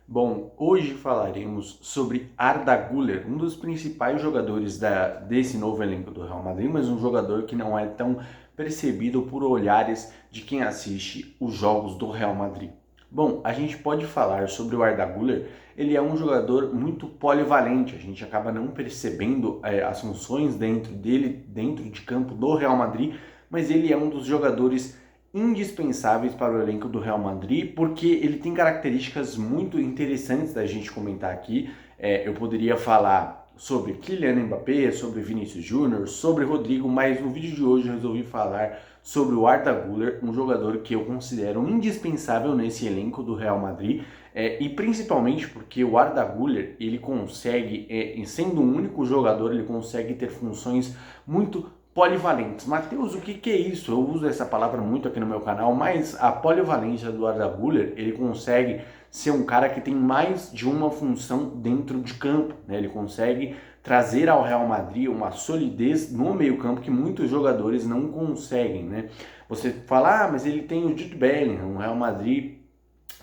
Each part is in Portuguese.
Bom, hoje falaremos sobre Arda Güler, um dos principais jogadores desse novo elenco do Real Madrid, mas um jogador que não é tão percebido por olhares de quem assiste os jogos do Real Madrid. Bom, a gente pode falar sobre o Arda Güler, ele é um jogador muito polivalente, a gente acaba não percebendo as funções dentro dele, dentro de campo do Real Madrid, mas ele é um dos jogadores indispensáveis para o elenco do Real Madrid, porque ele tem características muito interessantes da gente comentar aqui. Eu poderia falar sobre Kylian Mbappé, sobre Vinícius Júnior, sobre Rodrigo, mas no vídeo de hoje eu resolvi falar sobre o Arda Güler, um jogador que eu considero indispensável nesse elenco do Real Madrid, e principalmente porque o Arda Güler, ele consegue, sendo um único jogador, ele consegue ter funções muito polivalentes. Matheus, o que é isso? Eu uso essa palavra muito aqui no meu canal, mas a polivalência do Arda Güler, ele consegue ser um cara que tem mais de uma função dentro de campo, né? Ele consegue trazer ao Real Madrid uma solidez no meio-campo que muitos jogadores não conseguem, né? Você fala, mas ele tem o Jude Bellingham, o Real Madrid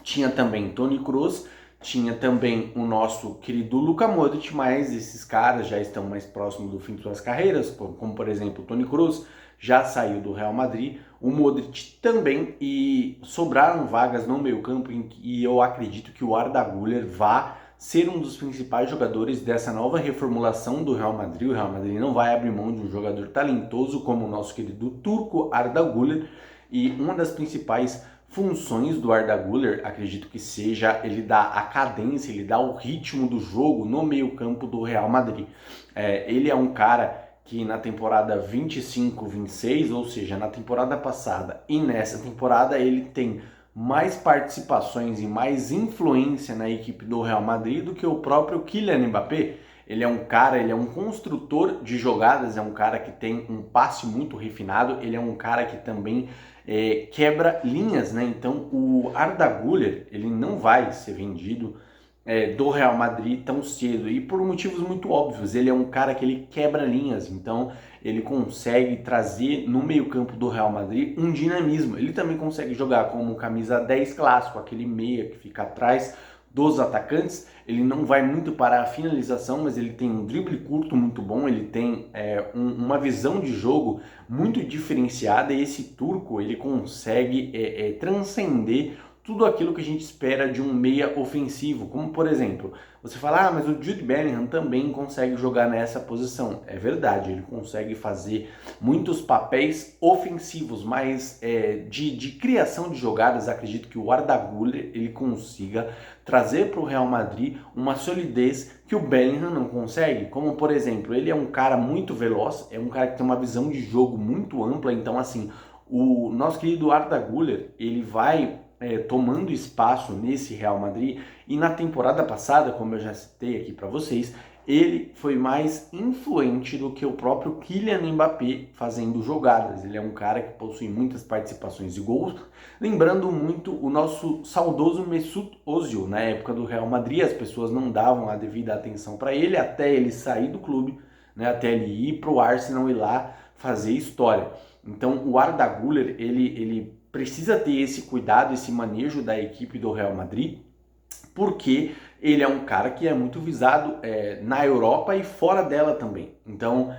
tinha também Toni Kroos, tinha também o nosso querido Luka Modric, mas esses caras já estão mais próximos do fim de suas carreiras, como por exemplo o Toni Kroos já saiu do Real Madrid, o Modric também, e sobraram vagas no meio-campo e eu acredito que o Arda Güler vá ser um dos principais jogadores dessa nova reformulação do Real Madrid. O Real Madrid não vai abrir mão de um jogador talentoso como o nosso querido turco Arda Güler, e uma das principais funções do Arda Güler, acredito que seja ele dá a cadência, ele dá o ritmo do jogo no meio-campo do Real Madrid. Ele é um cara que na temporada 25-26, ou seja, na temporada passada e nessa temporada, ele tem mais participações e mais influência na equipe do Real Madrid do que o próprio Kylian Mbappé. Ele é um cara, ele é um construtor de jogadas, é um cara que tem um passe muito refinado, ele é um cara que também quebra linhas, né? Então o Arda Güler, ele não vai ser vendido do Real Madrid tão cedo, e por motivos muito óbvios. Ele é um cara que ele quebra linhas, então ele consegue trazer no meio-campo do Real Madrid um dinamismo. Ele também consegue jogar como camisa 10 clássico, aquele meia que fica atrás dos atacantes. Ele não vai muito para a finalização, mas ele tem um drible curto muito bom, ele tem uma visão de jogo muito diferenciada, e esse turco ele consegue transcender tudo aquilo que a gente espera de um meia ofensivo, como por exemplo, você fala, mas o Jude Bellingham também consegue jogar nessa posição. É verdade, ele consegue fazer muitos papéis ofensivos, mas de criação de jogadas, acredito que o Arda Güler ele consiga trazer para o Real Madrid uma solidez que o Bellingham não consegue, como por exemplo, ele é um cara muito veloz, é um cara que tem uma visão de jogo muito ampla, então assim, o nosso querido Arda Güler, ele vai tomando espaço nesse Real Madrid, e na temporada passada, como eu já citei aqui para vocês, ele foi mais influente do que o próprio Kylian Mbappé fazendo jogadas. Ele é um cara que possui muitas participações de gols, lembrando muito o nosso saudoso Mesut Ozil. Na época do Real Madrid, as pessoas não davam a devida atenção para ele até ele sair do clube, né, até ele ir para o Arsenal e lá fazer história. Então o Arda Güler, ele precisa ter esse cuidado, esse manejo da equipe do Real Madrid, porque ele é um cara que é muito visado na Europa e fora dela também. Então,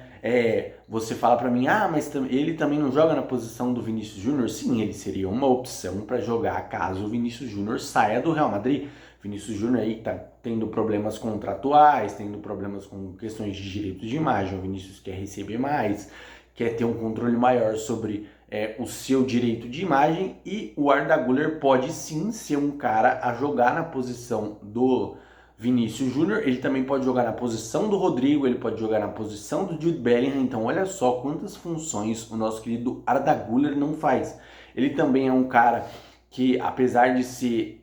você fala para mim, mas ele também não joga na posição do Vinícius Júnior? Sim, ele seria uma opção para jogar caso o Vinícius Júnior saia do Real Madrid. Vinícius Júnior aí tá tendo problemas contratuais, tendo problemas com questões de direitos de imagem. O Vinícius quer receber mais, quer ter um controle maior sobre o seu direito de imagem, e o Arda Güler pode sim ser um cara a jogar na posição do Vinícius Júnior. Ele também pode jogar na posição do Rodrigo, ele pode jogar na posição do Jude Bellingham. Então olha só quantas funções o nosso querido Arda Güler não faz. Ele também é um cara que, apesar de ser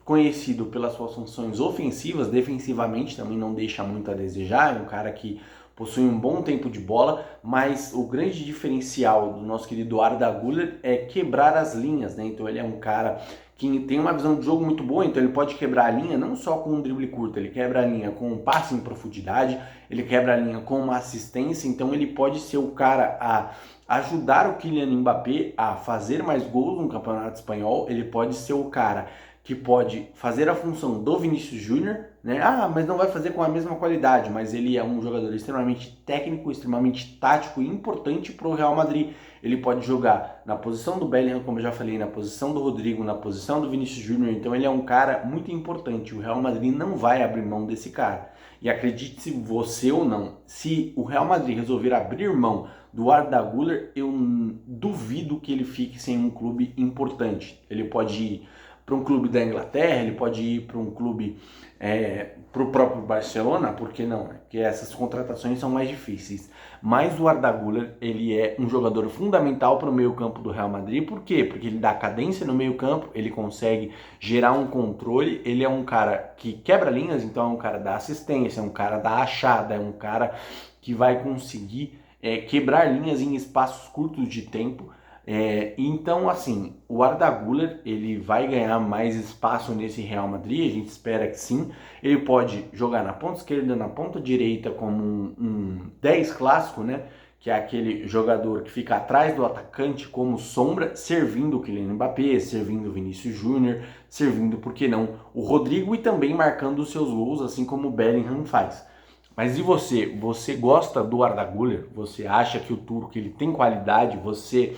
conhecido pelas suas funções ofensivas, defensivamente também não deixa muito a desejar. É um cara que possui um bom tempo de bola, mas o grande diferencial do nosso querido Arda Güler é quebrar as linhas, né? Então ele é um cara que tem uma visão de jogo muito boa, então ele pode quebrar a linha não só com um drible curto, ele quebra a linha com um passe em profundidade, ele quebra a linha com uma assistência, então ele pode ser o cara a ajudar o Kylian Mbappé a fazer mais gols no Campeonato Espanhol, ele pode ser o cara que pode fazer a função do Vinícius Júnior, né? Ah, mas não vai fazer com a mesma qualidade, mas ele é um jogador extremamente técnico, extremamente tático e importante para o Real Madrid. Ele pode jogar na posição do Bellingham, como eu já falei, na posição do Rodrigo, na posição do Vinícius Júnior, então ele é um cara muito importante. O Real Madrid não vai abrir mão desse cara. E acredite se você ou não, se o Real Madrid resolver abrir mão do Arda Güler, eu duvido que ele fique sem um clube importante. Ele pode ir para um clube da Inglaterra, ele pode ir para um clube, para o próprio Barcelona, por que não? Porque essas contratações são mais difíceis. Mas o Arda Güler, ele é um jogador fundamental para o meio-campo do Real Madrid. Por quê? Porque ele dá cadência no meio-campo, ele consegue gerar um controle, ele é um cara que quebra linhas, então é um cara da assistência, é um cara da achada, é um cara que vai conseguir quebrar linhas em espaços curtos de tempo. Então, assim, o Arda Güler, ele vai ganhar mais espaço nesse Real Madrid, a gente espera que sim. Ele pode jogar na ponta esquerda, na ponta direita, como um 10 clássico, né? Que é aquele jogador que fica atrás do atacante como sombra, servindo o Kylian Mbappé, servindo o Vinícius Júnior, servindo, por que não, o Rodrigo e também marcando os seus gols, assim como o Bellingham faz. Mas e você? Você gosta do Arda Güler? Você acha que o turco ele tem qualidade? Você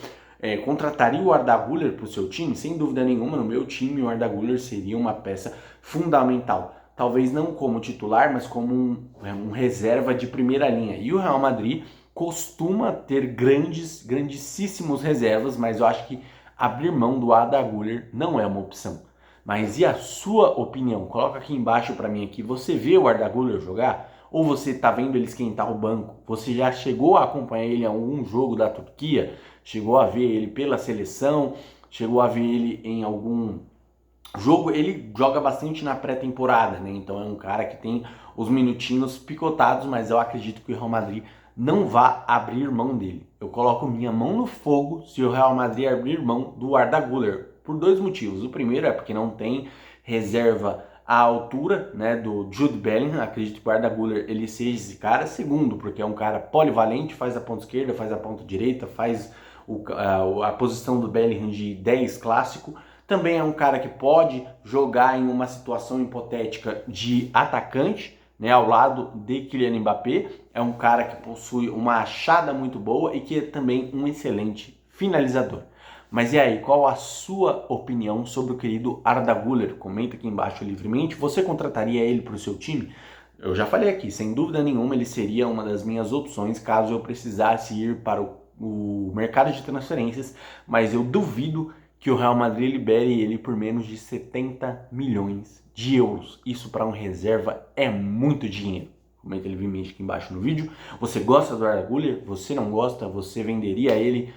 contrataria o Arda Güler para o seu time? Sem dúvida nenhuma, no meu time o Arda Güler seria uma peça fundamental. Talvez não como titular, mas como um reserva de primeira linha. E o Real Madrid costuma ter grandíssimos reservas, mas eu acho que abrir mão do Arda Güler não é uma opção. Mas e a sua opinião? Coloca aqui embaixo para mim aqui. Você vê o Arda Güler jogar? Ou você está vendo ele esquentar o banco? Você já chegou a acompanhar ele em algum jogo da Turquia? Chegou a ver ele pela seleção? Chegou a ver ele em algum jogo? Ele joga bastante na pré-temporada, né? Então é um cara que tem os minutinhos picotados, mas eu acredito que o Real Madrid não vá abrir mão dele. Eu coloco minha mão no fogo se o Real Madrid abrir mão do Arda Güler, por dois motivos. O primeiro é porque não tem reserva à altura, né, do Jude Bellingham. Acredito que o Arda Güler ele seja esse cara. Segundo, porque é um cara polivalente, faz a ponta esquerda, faz a ponta direita, faz a posição do Bellingham de 10 clássico. Também é um cara que pode jogar em uma situação hipotética de atacante, né, ao lado de Kylian Mbappé. É um cara que possui uma achada muito boa e que é também um excelente finalizador. Mas e aí, qual a sua opinião sobre o querido Arda Güler? Comenta aqui embaixo livremente. Você contrataria ele para o seu time? Eu já falei aqui, sem dúvida nenhuma ele seria uma das minhas opções caso eu precisasse ir para o mercado de transferências, mas eu duvido que o Real Madrid libere ele por menos de 70 milhões de euros. Isso para um reserva é muito dinheiro. Comenta livremente aqui embaixo no vídeo. Você gosta do Arda Güler? Você não gosta? Você venderia ele?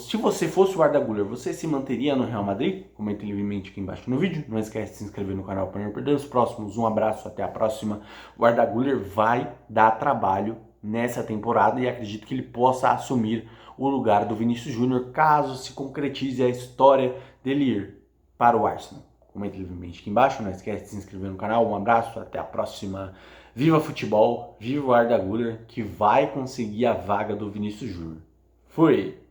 Se você fosse o Arda Güler, você se manteria no Real Madrid? Comenta livremente aqui embaixo no vídeo. Não esquece de se inscrever no canal para não perder os próximos. Um abraço, até a próxima. O Arda Güler vai dar trabalho nessa temporada e acredito que ele possa assumir o lugar do Vinícius Júnior caso se concretize a história dele ir para o Arsenal. Comenta livremente aqui embaixo. Não esquece de se inscrever no canal. Um abraço, até a próxima. Viva futebol, viva o Arda Güler que vai conseguir a vaga do Vinícius Júnior. Fui!